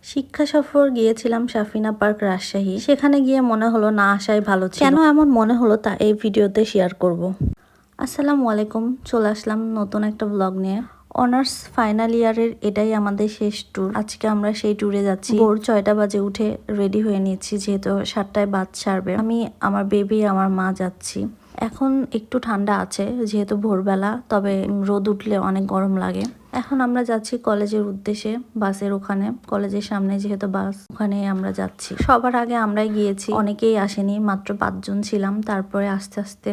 শিক্ষা সফর গিয়েছিলাম সাফিনা পার্ক রাজশাহী। সেখানে গিয়ে মনে হলো না আসাই ভালো ছিল। কেন এমন মনে হলো তা এই ভিডিওতে শেয়ার করব। আসসালামু আলাইকুম, চলে আসলাম নতুন একটা ব্লগ নিয়ে। অনার্স ফাইনাল ইয়ারের এটাই আমাদের শেষ ট্যুর। আজকে আমরা সেই ট্যুরে যাচ্ছি। ভোর 6টা বাজে উঠে রেডি হয়ে নিয়েছি, যেহেতু 7টায় বাস ছাড়বে। আমি, আমার বেবি, আমার মা যাচ্ছি। এখন একটু ঠান্ডা আছে যেহেতু ভোরবেলা, তবে রোদ উঠলে অনেক গরম লাগে। এখন আমরা যাচ্ছি কলেজের উদ্দেশ্যে, বাসের ওখানে, কলেজের সামনে যেহেতু বাস, ওখানে আমরা যাচ্ছি। সবার আগে আমরাই গিয়েছি, অনেকেই আসেনি, মাত্র 5 জন ছিলাম। তারপরে আস্তে আস্তে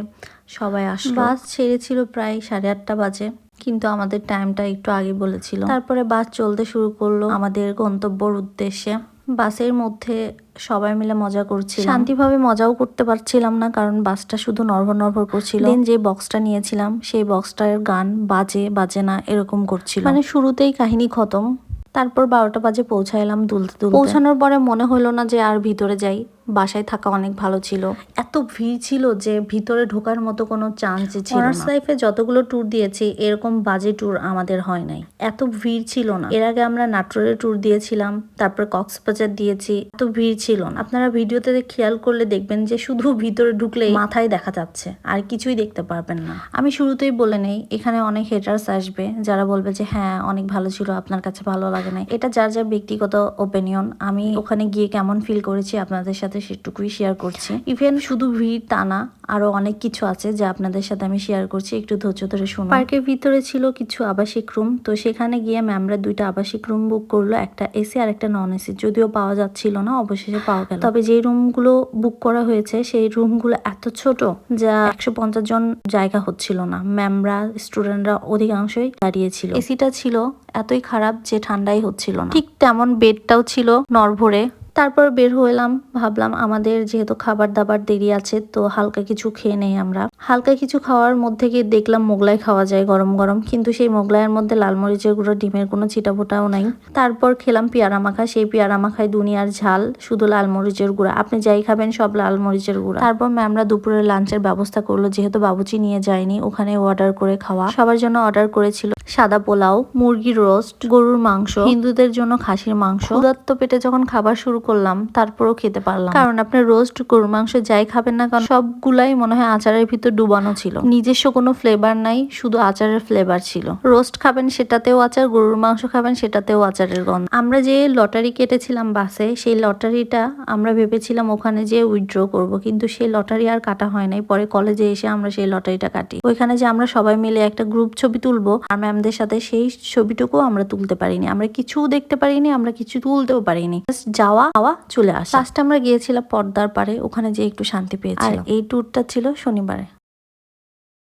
সবাই আসলো। বাস ছেড়েছিল প্রায় 8:30 বাজে, কিন্তু আমাদের টাইমটা একটু আগে বলেছিল। তারপরে বাস চলতে শুরু করলো আমাদের গন্তব্যর উদ্দেশ্যে। বাসের মধ্যে সবাই মিলে মজা করছিল, শান্তিভাবে মজাও করতে পারছিলাম না, কারণ বাসটা শুধু নড়বড় নড়বড় করছিল। দেন যে বক্সটা নিয়েছিলাম সেই বক্সটার গান বাজে না এরকম করছিল, মানে শুরুতেই কাহিনী খতম। তারপর 12টা বাজে পৌঁছাইলাম দুলতে দুলতে। পৌঁছানোর পরে মনে হলো না যে আর ভিতরে যাই, বাসায় থাকা অনেক ভালো ছিল। এত ভিড় ছিল যে ভিতরে ঢোকার মতো কোনো চান্সই ছিল না। অনার্স লাইফে যতগুলো ট্যুর দিয়েছি এরকম বাজে ট্যুর আমাদের হয় নাই, এত ভিড় ছিল না। এর আগে আমরা নাটোরে ট্যুর দিয়েছিলাম, তারপর কক্সবাজার দিয়েছি, এত ভিড় ছিল না। আপনারা ভিডিওতে খেয়াল করলে দেখবেন যে শুধু ভিতরে ঢুকলেই মাথায় দেখা যাচ্ছে, আর কিছুই দেখতে পারবেন না। আমি শুরুতেই বলে নেই, এখানে অনেক হেটার্স আসবে যারা বলবে যে হ্যাঁ অনেক ভালো ছিল, আপনার কাছে ভালো লাগে না। এটা যার যার ব্যক্তিগত ওপিনিয়ন। আমি ওখানে গিয়ে কেমন ফিল করেছি আপনাদের সাথে সেটুকুই শেয়ার করছি। ইভেন শুধু ভিড় তা না, আরো অনেক কিছু আছে যা আপনাদের সাথে আমি শেয়ার করছি, একটু ধৈর্য ধরে শুনুন। পার্কের ভিতরে ছিল কিছু আবাসিক রুম, তো সেখানে গিয়ে ম্যামরা 2টা আবাসিক রুম বুক করলো, একটা এসি আর একটা নন এসি। যদিও পাওয়া যাচ্ছিল না, অবশেষে পাওয়া গেল। তবে যে রুমগুলো বুক করা হয়েছে সেই রুমগুলো এত ছোট যা 150 জন জায়গা হচ্ছিল না। ম্যামরা, স্টুডেন্টরা অধিকাংশই দাঁড়িয়েছিল। এসিটা ছিল এতই খারাপ যে ঠান্ডাই হচ্ছিল না। ঠিক তেমন বেডটাও ছিল নড়ভরে। তারপর বের হলাম, ভাবলাম আমাদের যেহেতু খাবার দাবার দেরি আছে, তো হালকা কিছু খেয়ে নেই আমরা। হালকা কিছু খাওয়ার মধ্যে গিয়ে দেখলাম মোগলাই খাওয়া যায় গরম গরম, কিন্তু সেই মোগলাইয়ের মধ্যে লাল মরিচের গুঁড়ো, ডিমের কোনো ছিটাফোটাও নাই। তারপর খেলাম পেয়ারা মাখা, সেই পেয়ারা মাখায় দুনিয়ার ঝাল, শুধু লাল মরিচের গুঁড়া। আপনি যাই খাবেন সব লাল মরিচের গুঁড়া। তারপর ম্যামরা দুপুরের লাঞ্চের ব্যবস্থা করলো, যেহেতু বাবুচি নিয়ে যায়নি, ওখানে অর্ডার করে খাওয়া। সবার জন্য অর্ডার করেছিল সাদা পোলাও, মুরগির রোস্ট, গরুর মাংস, হিন্দুদের জন্য খাসির মাংস। ক্ষুধার্ত পেটে যখন খাবার শুরু করলাম তারপরও খেতে পারলাম, কারণ আপনার রোস্ট, গরুর মাংস যাই খাবেন না কারণ সবগুলাই মনে হয় আচারের ভিতর ডুবানো ছিল। নিজস্ব কোনো ফ্লেভার নাই, শুধু আচারের ফ্লেভার ছিল। রোস্ট খাবেন সেটাতেও আচার, গরুর মাংস খাবেন সেটাতেও আচারের গন্ধ। আমরা যে লটারি কেটেছিলাম বাসে, সেই লটারিটা আমরা ভেবেছিলাম ওখানে যে উইথড্র করব, কিন্তু সেই লটারি আর কাটা হয় নাই। পরে কলেজে এসে আমরা সেই লটারিটা কাটি। ওইখানে যে আমরা সবাই মিলে একটা গ্রুপ ছবি তুলবো আর ম্যামদের সাথে, সেই ছবিটুকু আমরা তুলতে পারিনি। আমরা কিছু দেখতে পারিনি, আমরা কিছু তুলতেও পারিনি। যাওয়া খাওয়া চলে আসা। লাস্ট আমরা গিয়েছিলাম পর্দার পারে, ওখানে যে একটু শান্তি পেয়েছিলাম। আর এই ট্যুরটা ছিল শনিবারে।